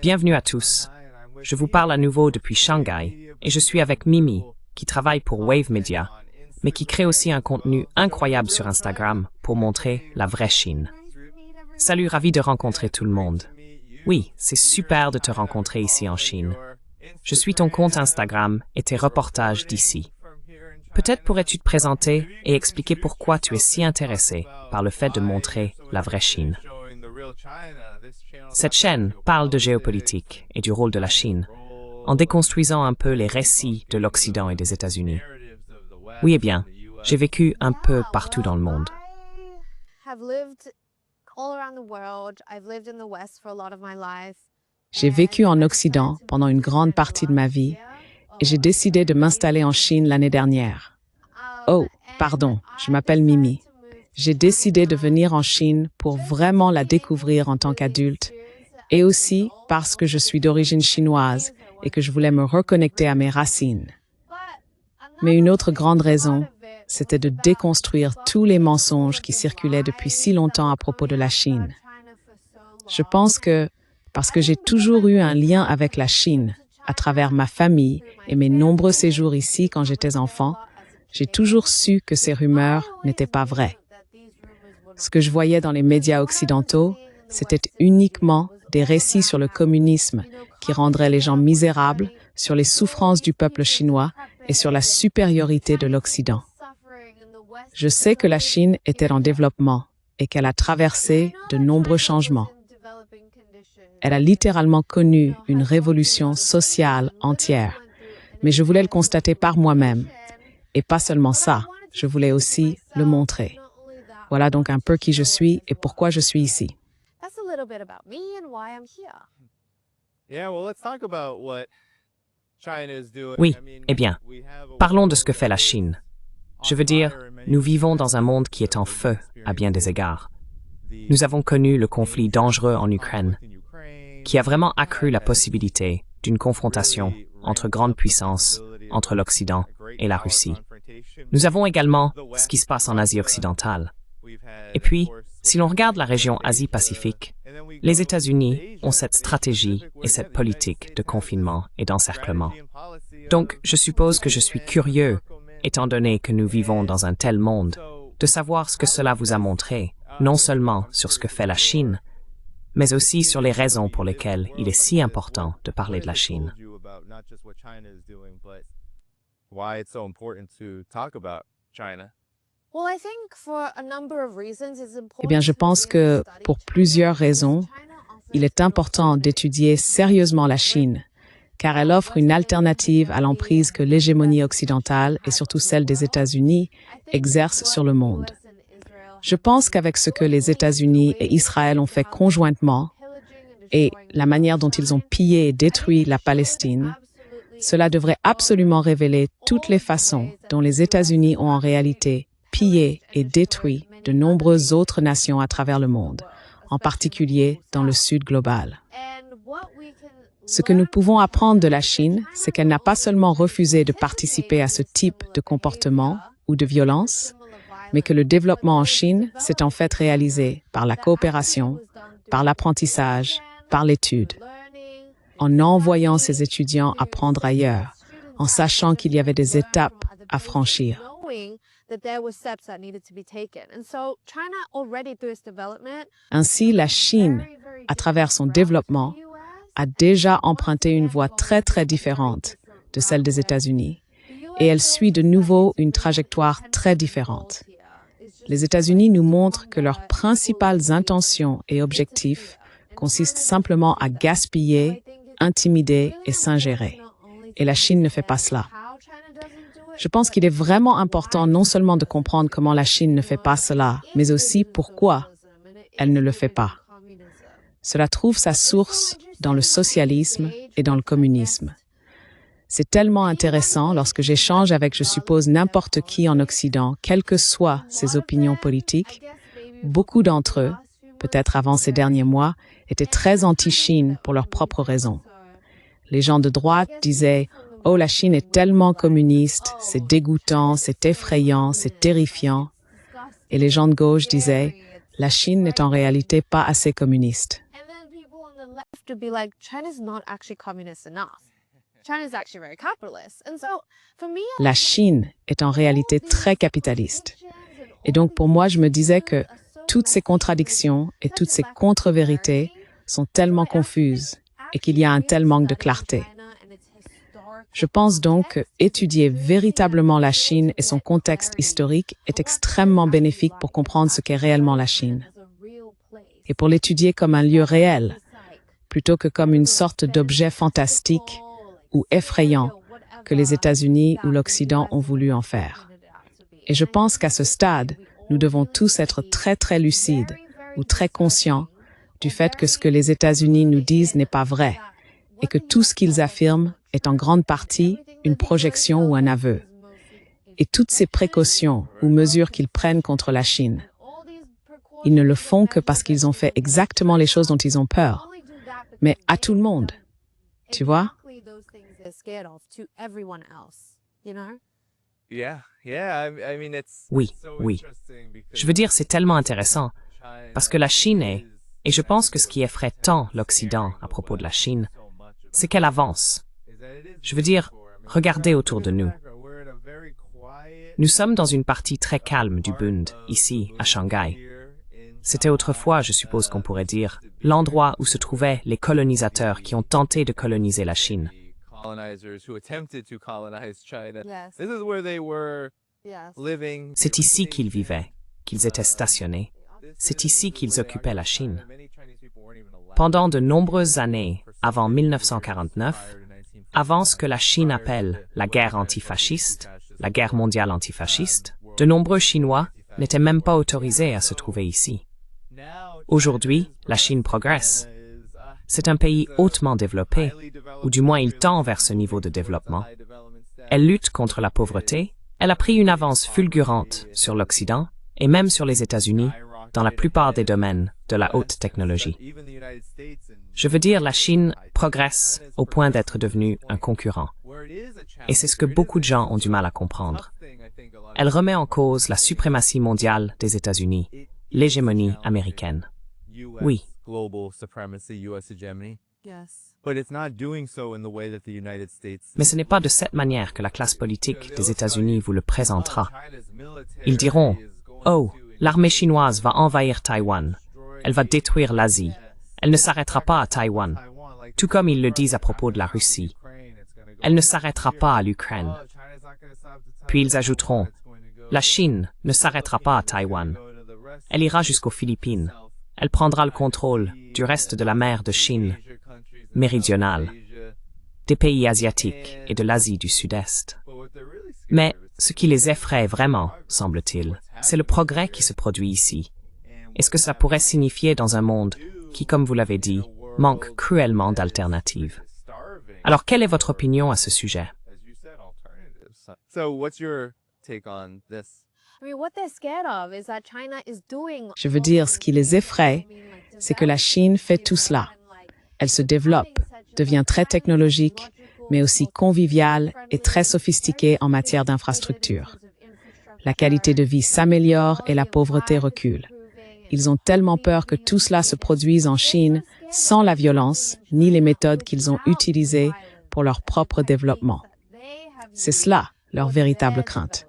Bienvenue à tous. Je vous parle à nouveau depuis Shanghai et je suis avec Mimi, qui travaille pour Wave Media, mais qui crée aussi un contenu incroyable sur Instagram pour montrer la vraie Chine. Salut, ravi de rencontrer tout le monde. Oui, c'est super de te rencontrer ici en Chine. Je suis ton compte Instagram et tes reportages d'ici. Peut-être pourrais-tu te présenter et expliquer pourquoi tu es si intéressé par le fait de montrer la vraie Chine. Cette chaîne parle de géopolitique et du rôle de la Chine, en déconstruisant un peu les récits de l'Occident et des États-Unis. Oui, eh bien, j'ai vécu un peu partout dans le monde. J'ai vécu en Occident pendant une grande partie de ma vie et j'ai décidé de m'installer en Chine l'année dernière. Oh, pardon, je m'appelle Mimi. J'ai décidé de venir en Chine pour vraiment la découvrir en tant qu'adulte et aussi parce que je suis d'origine chinoise et que je voulais me reconnecter à mes racines. Mais une autre grande raison, c'était de déconstruire tous les mensonges qui circulaient depuis si longtemps à propos de la Chine. Je pense que, parce que j'ai toujours eu un lien avec la Chine, à travers ma famille et mes nombreux séjours ici quand j'étais enfant, j'ai toujours su que ces rumeurs n'étaient pas vraies. Ce que je voyais dans les médias occidentaux, c'était uniquement des récits sur le communisme qui rendraient les gens misérables, sur les souffrances du peuple chinois et sur la supériorité de l'Occident. Je sais que la Chine était en développement et qu'elle a traversé de nombreux changements. Elle a littéralement connu une révolution sociale entière, mais je voulais le constater par moi-même. Et pas seulement ça, je voulais aussi le montrer. Voilà donc un peu qui je suis et pourquoi je suis ici. Oui, eh bien, parlons de ce que fait la Chine. Je veux dire, nous vivons dans un monde qui est en feu à bien des égards. Nous avons connu le conflit dangereux en Ukraine, qui a vraiment accru la possibilité d'une confrontation entre grandes puissances, entre l'Occident et la Russie. Nous avons également ce qui se passe en Asie occidentale. Et puis, si l'on regarde la région Asie-Pacifique, les États-Unis ont cette stratégie et cette politique de confinement et d'encerclement. Donc, je suppose que je suis curieux, étant donné que nous vivons dans un tel monde, de savoir ce que cela vous a montré, non seulement sur ce que fait la Chine, mais aussi sur les raisons pour lesquelles il est si important de parler de la Chine. Eh bien, je pense que pour plusieurs raisons, il est important d'étudier sérieusement la Chine, car elle offre une alternative à l'emprise que l'hégémonie occidentale et surtout celle des États-Unis exercent sur le monde. Je pense qu'avec ce que les États-Unis et Israël ont fait conjointement et la manière dont ils ont pillé et détruit la Palestine, cela devrait absolument révéler toutes les façons dont les États-Unis ont en réalité pillé et détruit de nombreuses autres nations à travers le monde, en particulier dans le Sud global. Ce que nous pouvons apprendre de la Chine, c'est qu'elle n'a pas seulement refusé de participer à ce type de comportement ou de violence, mais que le développement en Chine s'est en fait réalisé par la coopération, par l'apprentissage, par l'étude, en envoyant ses étudiants apprendre ailleurs, en sachant qu'il y avait des étapes à franchir. Ainsi, la Chine, à travers son développement, a déjà emprunté une voie très très différente de celle des États-Unis, et elle suit de nouveau une trajectoire très différente. Les États-Unis nous montrent que leurs principales intentions et objectifs consistent simplement à gaspiller, intimider et s'ingérer. Et la Chine ne fait pas cela. Je pense qu'il est vraiment important non seulement de comprendre comment la Chine ne fait pas cela, mais aussi pourquoi elle ne le fait pas. Cela trouve sa source dans le socialisme et dans le communisme. C'est tellement intéressant lorsque j'échange avec, je suppose, n'importe qui en Occident, quelles que soient ses opinions politiques. Beaucoup d'entre eux, peut-être avant ces derniers mois, étaient très anti-Chine pour leurs propres raisons. Les gens de droite disaient « Oh, la Chine est tellement communiste, c'est dégoûtant, c'est effrayant, c'est terrifiant ». Et les gens de gauche disaient « la Chine n'est en réalité pas assez communiste. To be like, China's not actually communist enough. China's actually very capitalist. And so, for me, La Chine est en réalité très capitaliste. Et donc pour moi, je me disais que toutes ces contradictions et toutes ces contre-vérités sont tellement confuses et qu'il y a un tel manque de clarté. Je pense donc que étudier véritablement la Chine et son contexte historique est extrêmement bénéfique pour comprendre ce qu'est réellement la Chine. Et pour l'étudier comme un lieu réel, plutôt que comme une sorte d'objet fantastique ou effrayant que les États-Unis ou l'Occident ont voulu en faire. Et je pense qu'à ce stade, nous devons tous être très très lucides ou très conscients du fait que ce que les États-Unis nous disent n'est pas vrai et que tout ce qu'ils affirment est en grande partie une projection ou un aveu. Et toutes ces précautions ou mesures qu'ils prennent contre la Chine, ils ne le font que parce qu'ils ont fait exactement les choses dont ils ont peur, mais à tout le monde. Tu vois? Oui, oui. Je veux dire, c'est tellement intéressant, parce que la Chine est, et je pense que ce qui effraie tant l'Occident à propos de la Chine, c'est qu'elle avance. Je veux dire, regardez autour de nous. Nous sommes dans une partie très calme du Bund, ici, à Shanghai. C'était autrefois, je suppose qu'on pourrait dire, l'endroit où se trouvaient les colonisateurs qui ont tenté de coloniser la Chine. C'est ici qu'ils vivaient, qu'ils étaient stationnés. C'est ici qu'ils occupaient la Chine. Pendant de nombreuses années, avant 1949, avant ce que la Chine appelle la guerre antifasciste, la guerre mondiale antifasciste, de nombreux Chinois n'étaient même pas autorisés à se trouver ici. Aujourd'hui, la Chine progresse. C'est un pays hautement développé, ou du moins il tend vers ce niveau de développement. Elle lutte contre la pauvreté, elle a pris une avance fulgurante sur l'Occident et même sur les États-Unis dans la plupart des domaines de la haute technologie. Je veux dire, la Chine progresse au point d'être devenue un concurrent. Et c'est ce que beaucoup de gens ont du mal à comprendre. Elle remet en cause la suprématie mondiale des États-Unis, l'hégémonie américaine. Oui. Mais ce n'est pas de cette manière que la classe politique des États-Unis vous le présentera. Ils diront, « Oh, l'armée chinoise va envahir Taïwan. Elle va détruire l'Asie. Elle ne s'arrêtera pas à Taïwan. » Tout comme ils le disent à propos de la Russie. Elle ne s'arrêtera pas à l'Ukraine. Puis ils ajouteront, « La Chine ne s'arrêtera pas à Taïwan. Elle ira jusqu'aux Philippines. Elle prendra le contrôle du reste de la mer de Chine méridionale, des pays asiatiques et de l'Asie du Sud-Est. » Mais ce qui les effraie vraiment, semble-t-il, c'est le progrès qui se produit ici. Et ce que ça pourrait signifier dans un monde qui, comme vous l'avez dit, manque cruellement d'alternatives. Alors, quelle est votre opinion à ce sujet? Je veux dire, ce qui les effraie, c'est que la Chine fait tout cela. Elle se développe, devient très technologique, mais aussi conviviale et très sophistiquée en matière d'infrastructure. La qualité de vie s'améliore et la pauvreté recule. Ils ont tellement peur que tout cela se produise en Chine sans la violence ni les méthodes qu'ils ont utilisées pour leur propre développement. C'est cela, leur véritable crainte.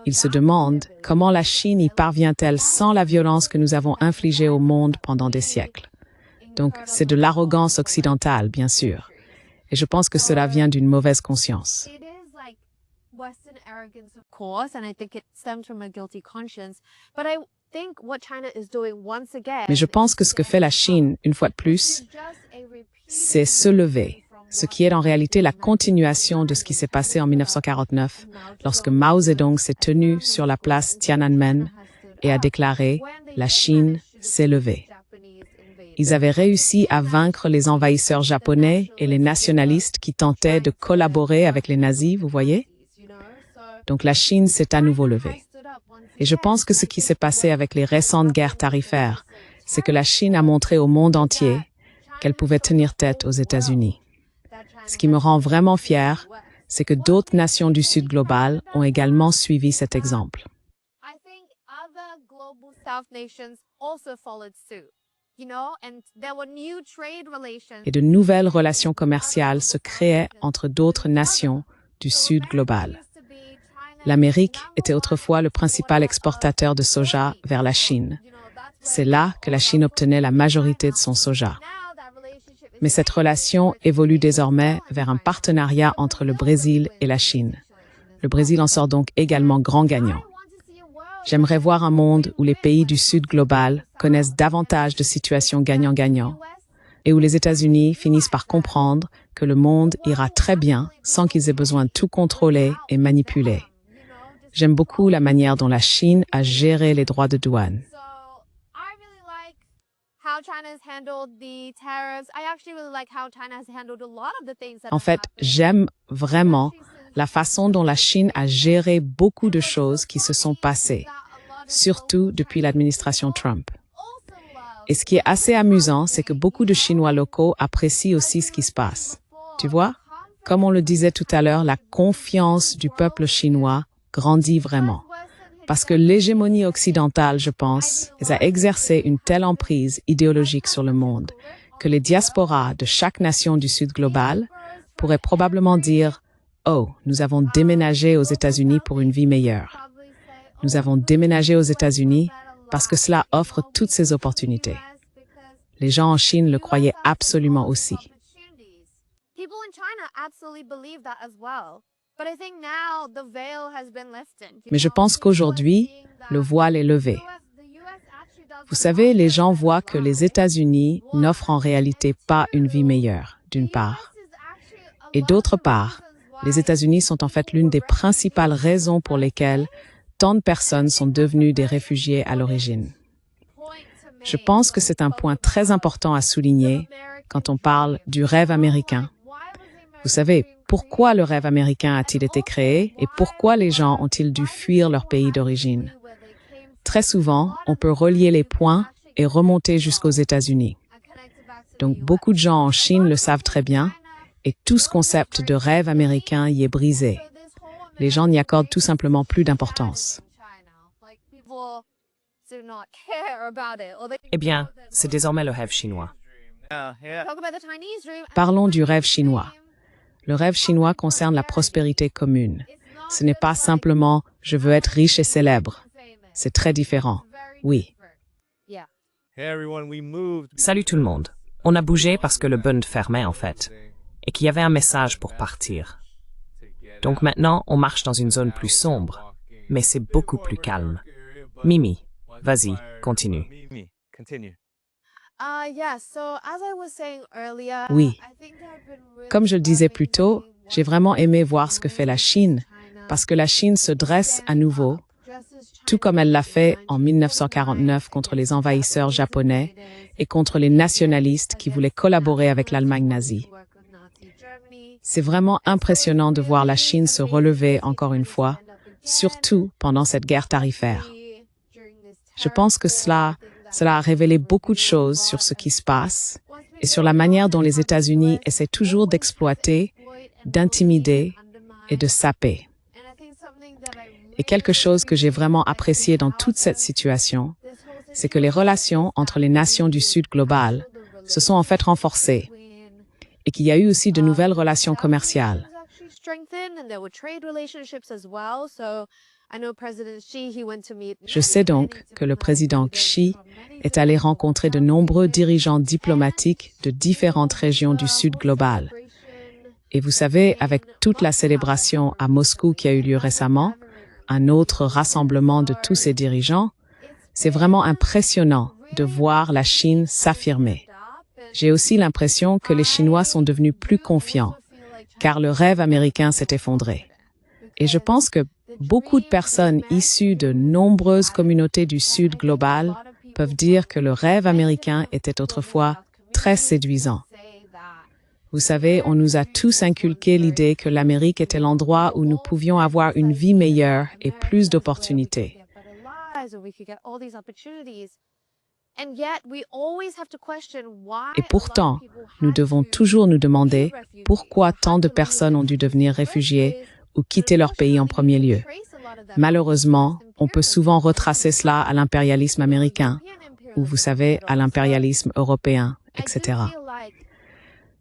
Ils se demandent comment la Chine y parvient-elle sans la violence que nous avons infligée au monde pendant des siècles. Donc, c'est de l'arrogance occidentale, bien sûr. Et je pense que cela vient d'une mauvaise conscience. Mais je pense que ce que fait la Chine, une fois de plus, c'est se lever, ce qui est en réalité la continuation de ce qui s'est passé en 1949, lorsque Mao Zedong s'est tenu sur la place Tiananmen et a déclaré « La Chine s'est levée ». Ils avaient réussi à vaincre les envahisseurs japonais et les nationalistes qui tentaient de collaborer avec les nazis, vous voyez? Donc la Chine s'est à nouveau levée. Et je pense que ce qui s'est passé avec les récentes guerres tarifaires, c'est que la Chine a montré au monde entier qu'elle pouvait tenir tête aux États-Unis. Ce qui me rend vraiment fière, c'est que d'autres nations du Sud global ont également suivi cet exemple. South nations also followed suit. You know, and there were new trade relations. Et de nouvelles relations commerciales se créaient entre d'autres nations du Sud global. L'Amérique était autrefois le principal exportateur de soja vers la Chine. C'est là que la Chine obtenait la majorité de son soja. Mais cette relation évolue désormais vers un partenariat entre le Brésil et la Chine. Le Brésil en sort donc également grand gagnant. J'aimerais voir un monde où les pays du Sud global connaissent davantage de situations gagnant-gagnant et où les États-Unis finissent par comprendre que le monde ira très bien sans qu'ils aient besoin de tout contrôler et manipuler. J'aime beaucoup la manière dont la Chine a géré les droits de douane. En fait, j'aime vraiment la façon dont la Chine a géré beaucoup de choses qui se sont passées, surtout depuis l'administration Trump. Et ce qui est assez amusant, c'est que beaucoup de Chinois locaux apprécient aussi ce qui se passe. Tu vois, comme on le disait tout à l'heure, la confiance du peuple chinois grandit vraiment. Parce que l'hégémonie occidentale, je pense, a exercé une telle emprise idéologique sur le monde que les diasporas de chaque nation du Sud global pourraient probablement dire « Oh, nous avons déménagé aux États-Unis pour une vie meilleure. Nous avons déménagé aux États-Unis parce que cela offre toutes ces opportunités. » Les gens en Chine le croyaient absolument aussi. Mais je pense qu'aujourd'hui, le voile est levé. Vous savez, les gens voient que les États-Unis n'offrent en réalité pas une vie meilleure, d'une part. Et d'autre part, les États-Unis sont en fait l'une des principales raisons pour lesquelles tant de personnes sont devenues des réfugiés à l'origine. Je pense que c'est un point très important à souligner quand on parle du rêve américain. Vous savez, pourquoi le rêve américain a-t-il été créé et pourquoi les gens ont-ils dû fuir leur pays d'origine? Très souvent, on peut relier les points et remonter jusqu'aux États-Unis. Donc, beaucoup de gens en Chine le savent très bien et tout ce concept de rêve américain y est brisé. Les gens n'y accordent tout simplement plus d'importance. Eh bien, c'est désormais le rêve chinois. Parlons du rêve chinois. Le rêve chinois concerne la prospérité commune. Ce n'est pas simplement « je veux être riche et célèbre ». C'est très différent, oui. Salut tout le monde. On a bougé parce que le Bund fermait en fait, et qu'il y avait un message pour partir. Donc maintenant, on marche dans une zone plus sombre, mais c'est beaucoup plus calme. Mimi, vas-y, continue. Oui. Comme je le disais plus tôt, j'ai vraiment aimé voir ce que fait la Chine, parce que la Chine se dresse à nouveau, tout comme elle l'a fait en 1949 contre les envahisseurs japonais et contre les nationalistes qui voulaient collaborer avec l'Allemagne nazie. C'est vraiment impressionnant de voir la Chine se relever encore une fois, surtout pendant cette guerre tarifaire. Je pense que cela a révélé beaucoup de choses sur ce qui se passe et sur la manière dont les États-Unis essaient toujours d'exploiter, d'intimider et de saper. Et quelque chose que j'ai vraiment apprécié dans toute cette situation, c'est que les relations entre les nations du Sud global se sont en fait renforcées et qu'il y a eu aussi de nouvelles relations commerciales. Je sais donc que le président Xi est allé rencontrer de nombreux dirigeants diplomatiques de différentes régions du Sud global. Et vous savez, avec toute la célébration à Moscou qui a eu lieu récemment, un autre rassemblement de tous ces dirigeants, c'est vraiment impressionnant de voir la Chine s'affirmer. J'ai aussi l'impression que les Chinois sont devenus plus confiants, car le rêve américain s'est effondré. Et je pense que beaucoup de personnes issues de nombreuses communautés du Sud global peuvent dire que le rêve américain était autrefois très séduisant. Vous savez, on nous a tous inculqué l'idée que l'Amérique était l'endroit où nous pouvions avoir une vie meilleure et plus d'opportunités. Et pourtant, nous devons toujours nous demander pourquoi tant de personnes ont dû devenir réfugiés ou quitter leur pays en premier lieu. Malheureusement, on peut souvent retracer cela à l'impérialisme américain, ou vous savez, à l'impérialisme européen, etc.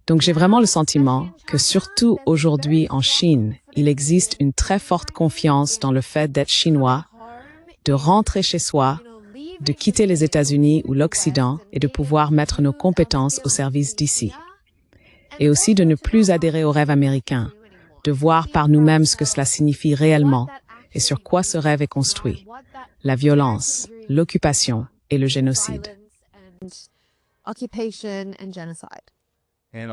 Donc j'ai vraiment le sentiment que surtout aujourd'hui en Chine, il existe une très forte confiance dans le fait d'être chinois, de rentrer chez soi, de quitter les États-Unis ou l'Occident et de pouvoir mettre nos compétences au service d'ici. Et aussi de ne plus adhérer au rêve américain, de voir par nous-mêmes ce que cela signifie réellement et sur quoi ce rêve est construit. La violence, l'occupation et le génocide. Et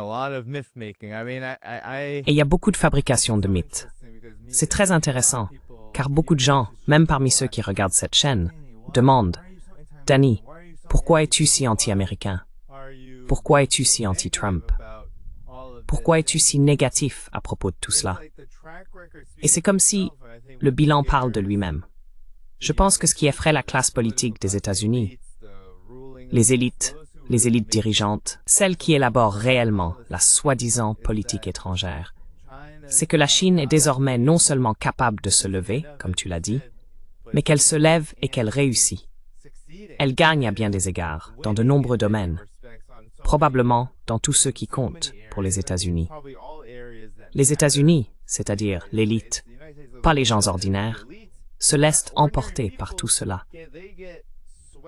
il y a beaucoup de fabrication de mythes. C'est très intéressant, car beaucoup de gens, même parmi ceux qui regardent cette chaîne, demandent « Danny, pourquoi es-tu si anti-américain? Pourquoi es-tu si anti-Trump? Pourquoi es-tu si négatif à propos de tout cela ?» Et c'est comme si le bilan parle de lui-même. Je pense que ce qui effraie la classe politique des États-Unis, les élites dirigeantes, celles qui élaborent réellement la soi-disant politique étrangère, c'est que la Chine est désormais non seulement capable de se lever, comme tu l'as dit, mais qu'elle se lève et qu'elle réussit. Elle gagne à bien des égards, dans de nombreux domaines, probablement dans tous ceux qui comptent pour les États-Unis. Les États-Unis, c'est-à-dire l'élite, pas les gens ordinaires, se laissent emporter par tout cela.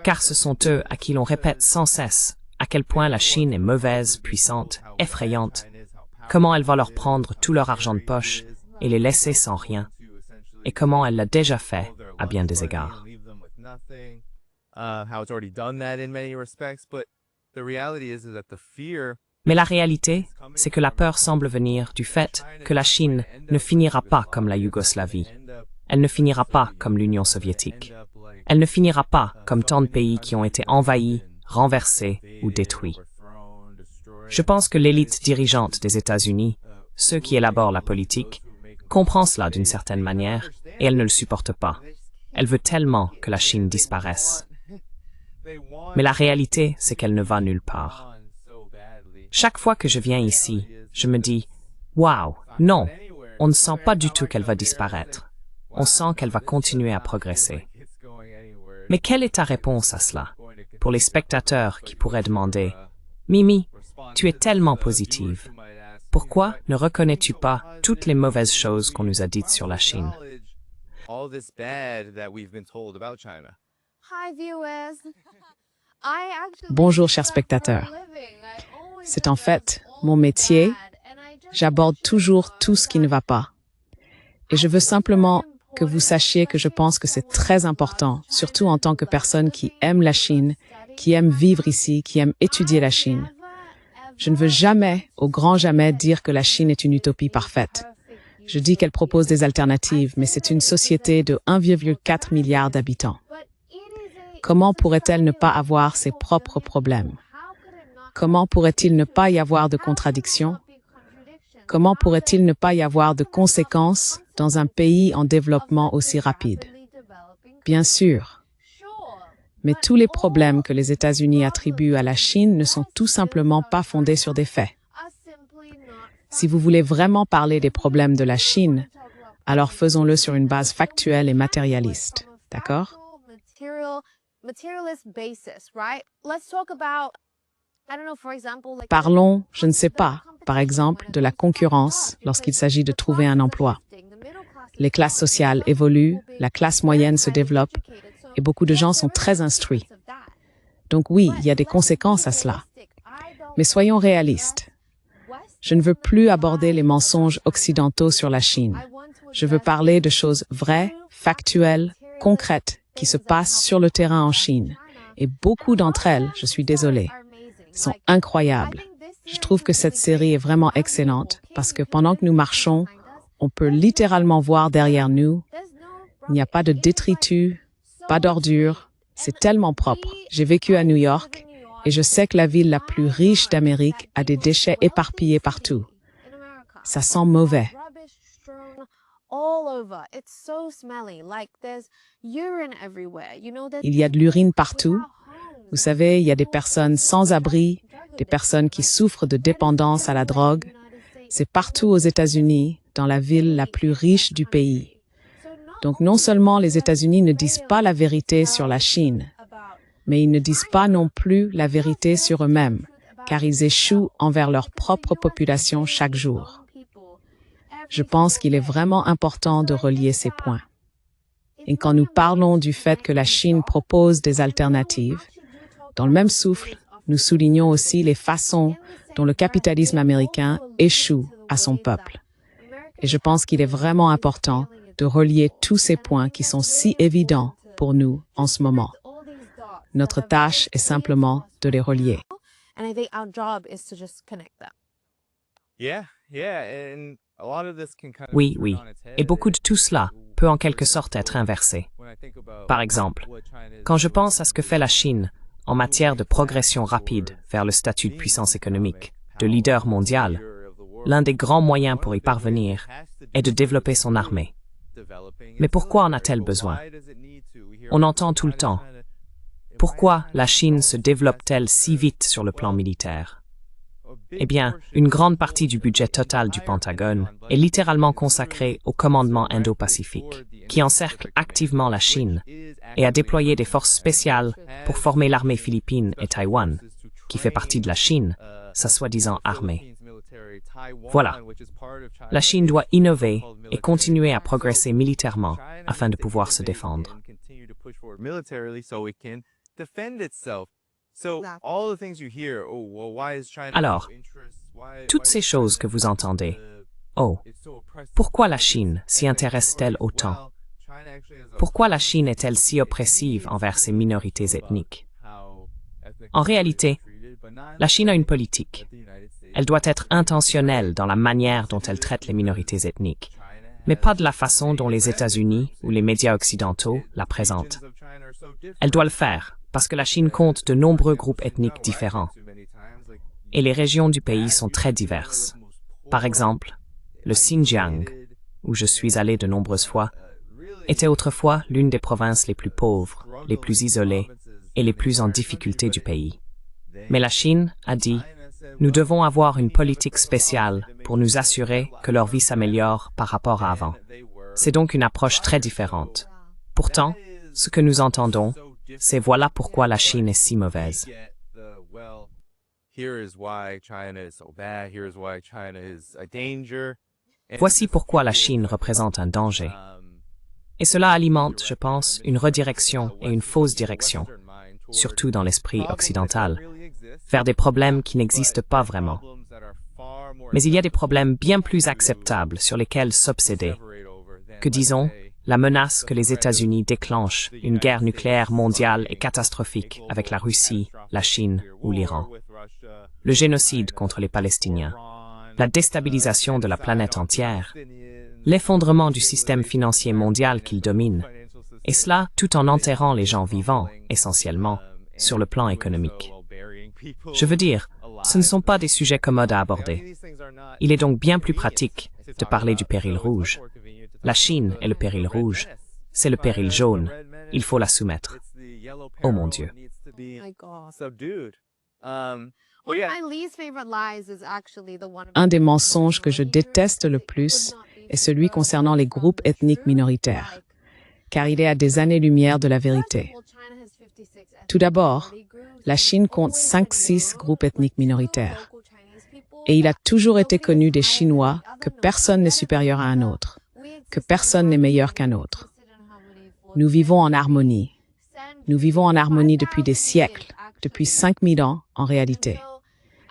Car ce sont eux à qui l'on répète sans cesse à quel point la Chine est mauvaise, puissante, effrayante, comment elle va leur prendre tout leur argent de poche et les laisser sans rien, et comment elle l'a déjà fait à bien des égards. Mais la réalité, c'est que la peur semble venir du fait que la Chine ne finira pas comme la Yougoslavie. Elle ne finira pas comme l'Union soviétique. Elle ne finira pas comme tant de pays qui ont été envahis, renversés ou détruits. Je pense que l'élite dirigeante des États-Unis, ceux qui élaborent la politique, comprend cela d'une certaine manière et elle ne le supporte pas. Elle veut tellement que la Chine disparaisse. Mais la réalité, c'est qu'elle ne va nulle part. Chaque fois que je viens ici, je me dis « Waouh, non, on ne sent pas du tout qu'elle va disparaître. On sent qu'elle va continuer à progresser. » Mais quelle est ta réponse à cela? Pour les spectateurs qui pourraient demander « Mimi, tu es tellement positive. Pourquoi ne reconnais-tu pas toutes les mauvaises choses qu'on nous a dites sur la Chine? » Bonjour chers spectateurs. C'est en fait mon métier. J'aborde toujours tout ce qui ne va pas. Et je veux simplement que vous sachiez que je pense que c'est très important, surtout en tant que personne qui aime la Chine, qui aime vivre ici, qui aime étudier la Chine. Je ne veux jamais, au grand jamais, dire que la Chine est une utopie parfaite. Je dis qu'elle propose des alternatives, mais c'est une société de 1,4 milliard d'habitants. Comment pourrait-elle ne pas avoir ses propres problèmes? Comment pourrait-il ne pas y avoir de contradictions? Comment pourrait-il ne pas y avoir de conséquences dans un pays en développement aussi rapide? Bien sûr. Mais tous les problèmes que les États-Unis attribuent à la Chine ne sont tout simplement pas fondés sur des faits. Si vous voulez vraiment parler des problèmes de la Chine, alors faisons-le sur une base factuelle et matérialiste. D'accord? Parlons, je ne sais pas, par exemple, de la concurrence lorsqu'il s'agit de trouver un emploi. Les classes sociales évoluent, la classe moyenne se développe et beaucoup de gens sont très instruits. Donc oui, il y a des conséquences à cela. Mais soyons réalistes. Je ne veux plus aborder les mensonges occidentaux sur la Chine. Je veux parler de choses vraies, factuelles, concrètes, qui se passent sur le terrain en Chine. Et beaucoup d'entre elles, je suis désolée, sont incroyables. Je trouve que cette série est vraiment excellente parce que pendant que nous marchons, on peut littéralement voir derrière nous, il n'y a pas de détritus, pas d'ordures, c'est tellement propre. J'ai vécu à New York et je sais que la ville la plus riche d'Amérique a des déchets éparpillés partout. Ça sent mauvais. Il y a de l'urine partout. Vous savez, il y a des personnes sans abri, des personnes qui souffrent de dépendance à la drogue. C'est partout aux États-Unis, dans la ville la plus riche du pays. Donc non seulement les États-Unis ne disent pas la vérité sur la Chine, mais ils ne disent pas non plus la vérité sur eux-mêmes, car ils échouent envers leur propre population chaque jour. Je pense qu'il est vraiment important de relier ces points. Et quand nous parlons du fait que la Chine propose des alternatives, dans le même souffle, nous soulignons aussi les façons dont le capitalisme américain échoue à son peuple. Et je pense qu'il est vraiment important de relier tous ces points qui sont si évidents pour nous en ce moment. Notre tâche est simplement de les relier. And I think our job is to just connect them. Oui, oui. Et beaucoup de tout cela peut en quelque sorte être inversé. Par exemple, quand je pense à ce que fait la Chine en matière de progression rapide vers le statut de puissance économique, de leader mondial, l'un des grands moyens pour y parvenir est de développer son armée. Mais pourquoi en a-t-elle besoin? On entend tout le temps. Pourquoi la Chine se développe-t-elle si vite sur le plan militaire? Eh bien, une grande partie du budget total du Pentagone est littéralement consacrée au commandement Indo-Pacifique, qui encercle activement la Chine et a déployé des forces spéciales pour former l'armée philippine et Taïwan, qui fait partie de la Chine, sa soi-disant armée. Voilà. La Chine doit innover et continuer à progresser militairement afin de pouvoir se défendre. Alors, toutes ces choses que vous entendez, pourquoi la Chine s'y intéresse-t-elle autant? Pourquoi la Chine est-elle si oppressive envers ses minorités ethniques? En réalité, la Chine a une politique. Elle doit être intentionnelle dans la manière dont elle traite les minorités ethniques, mais pas de la façon dont les États-Unis ou les médias occidentaux la présentent. Elle doit le faire parce que la Chine compte de nombreux groupes ethniques différents. Et les régions du pays sont très diverses. Par exemple, le Xinjiang, où je suis allé de nombreuses fois, était autrefois l'une des provinces les plus pauvres, les plus isolées et les plus en difficulté du pays. Mais la Chine a dit « Nous devons avoir une politique spéciale pour nous assurer que leur vie s'améliore par rapport à avant. » C'est donc une approche très différente. Pourtant, ce que nous entendons, c'est voilà pourquoi la Chine est si mauvaise. Voici pourquoi la Chine représente un danger. Et cela alimente, je pense, une redirection et une fausse direction, surtout dans l'esprit occidental, vers des problèmes qui n'existent pas vraiment. Mais il y a des problèmes bien plus acceptables sur lesquels s'obséder, que disons, la menace que les États-Unis déclenchent une guerre nucléaire mondiale et catastrophique avec la Russie, la Chine ou l'Iran. Le génocide contre les Palestiniens, la déstabilisation de la planète entière, l'effondrement du système financier mondial qu'ils dominent, et cela tout en enterrant les gens vivants, essentiellement, sur le plan économique. Je veux dire, ce ne sont pas des sujets commodes à aborder. Il est donc bien plus pratique de parler du péril rouge. La Chine est le péril rouge, c'est le péril jaune, il faut la soumettre. Oh mon Dieu. Un des mensonges que je déteste le plus est celui concernant les groupes ethniques minoritaires, car il est à des années-lumière de la vérité. Tout d'abord, la Chine compte 5-6 groupes ethniques minoritaires, et il a toujours été connu des Chinois que personne n'est supérieur à un autre, que personne n'est meilleur qu'un autre. Nous vivons en harmonie. Nous vivons en harmonie depuis des siècles, depuis 5000 ans en réalité.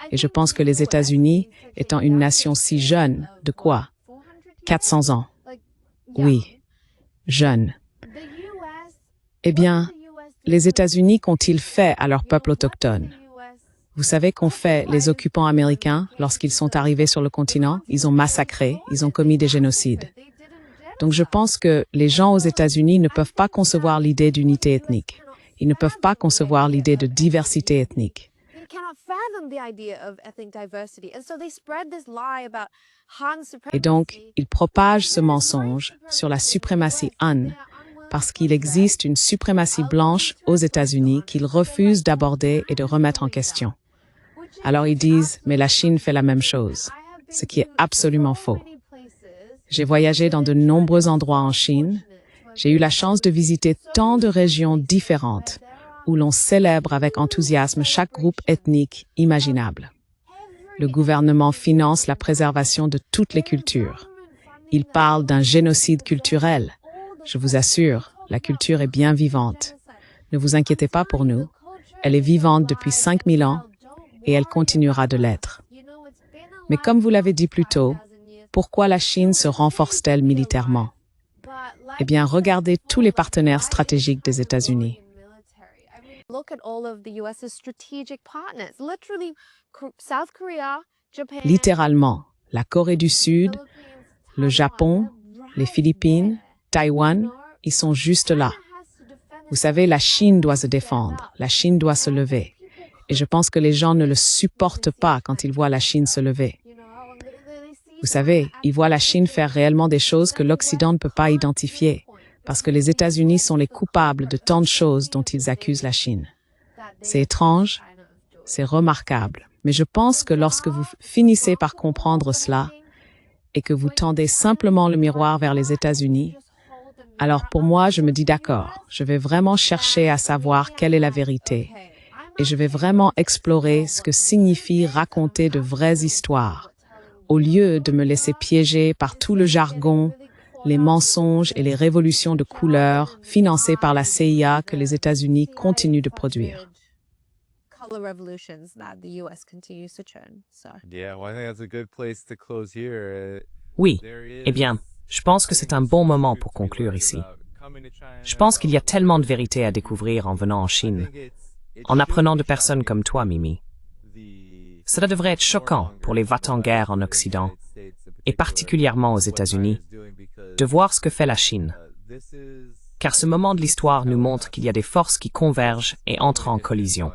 Et je pense que les États-Unis, étant une nation si jeune, de quoi? 400 ans. Oui, jeune. Eh bien, les États-Unis qu'ont-ils fait à leur peuple autochtone? Vous savez qu'ont fait les occupants américains lorsqu'ils sont arrivés sur le continent? Ils ont massacré, ils ont commis des génocides. Donc je pense que les gens aux États-Unis ne peuvent pas concevoir l'idée d'unité ethnique. Ils ne peuvent pas concevoir l'idée de diversité ethnique. Et donc, ils propagent ce mensonge sur la suprématie Han, parce qu'il existe une suprématie blanche aux États-Unis qu'ils refusent d'aborder et de remettre en question. Alors ils disent, mais la Chine fait la même chose, ce qui est absolument faux. J'ai voyagé dans de nombreux endroits en Chine J'ai eu la chance de visiter tant de régions différentes où l'on célèbre avec enthousiasme chaque groupe ethnique imaginable. Le gouvernement finance la préservation de toutes les cultures. Il parle d'un génocide culturel. Je vous assure, la culture est bien vivante. Ne vous inquiétez pas pour nous. Elle est vivante depuis 5000 ans et elle continuera de l'être. Mais comme vous l'avez dit plus tôt, pourquoi la Chine se renforce-t-elle militairement? Eh bien, regardez tous les partenaires stratégiques des États-Unis. Look at all of the US's strategic partners. Literally, South Korea, Japan, Littéralement, la Corée du Sud, le Japon, les Philippines, Taïwan, ils sont juste là. Vous savez, la Chine doit se défendre, la Chine doit se lever. Et je pense que les gens ne le supportent pas quand ils voient la Chine se lever. Vous savez, ils voient la Chine faire réellement des choses que l'Occident ne peut pas identifier, parce que les États-Unis sont les coupables de tant de choses dont ils accusent la Chine. C'est étrange, c'est remarquable, mais je pense que lorsque vous finissez par comprendre cela et que vous tendez simplement le miroir vers les États-Unis, alors pour moi, je me dis d'accord, je vais vraiment chercher à savoir quelle est la vérité et je vais vraiment explorer ce que signifie raconter de vraies histoires, au lieu de me laisser piéger par tout le jargon, les mensonges et les révolutions de couleurs financées par la CIA que les États-Unis continuent de produire. color revolutions that the US continues to churn. So. Yeah, well, I think that's a good place to close here. Oui, eh bien, je pense que c'est un bon moment pour conclure ici. Je pense qu'il y a tellement de vérités à découvrir en venant en Chine, en apprenant de personnes comme toi, Mimi. Cela devrait être choquant pour les va-t-en-guerre en Occident, et particulièrement aux États-Unis, de voir ce que fait la Chine. Car ce moment de l'histoire nous montre qu'il y a des forces qui convergent et entrent en collision.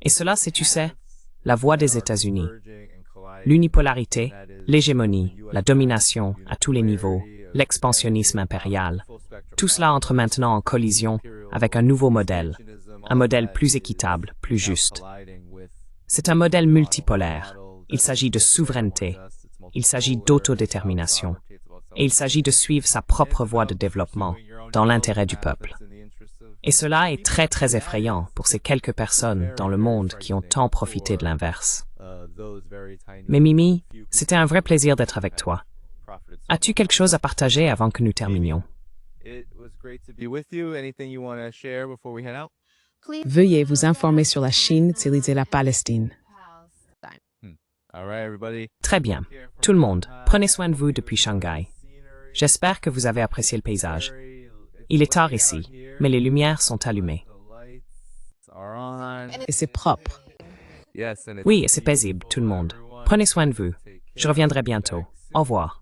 Et cela, c'est, tu sais, la voie des États-Unis. L'unipolarité, l'hégémonie, la domination à tous les niveaux, l'expansionnisme impérial. Tout cela entre maintenant en collision avec un nouveau modèle, un modèle plus équitable, plus juste. C'est un modèle multipolaire. Il s'agit de souveraineté, il s'agit d'autodétermination, et il s'agit de suivre sa propre voie de développement dans l'intérêt du peuple. Et cela est très très effrayant pour ces quelques personnes dans le monde qui ont tant profité de l'inverse. Mais Mimi, c'était un vrai plaisir d'être avec toi. As-tu quelque chose à partager avant que nous terminions? Veuillez vous informer sur la Chine, et la Palestine. Très bien. Tout le monde, prenez soin de vous depuis Shanghai. J'espère que vous avez apprécié le paysage. Il est tard ici, mais les lumières sont allumées. Et c'est propre. Oui, et c'est paisible, tout le monde. Prenez soin de vous. Je reviendrai bientôt. Au revoir.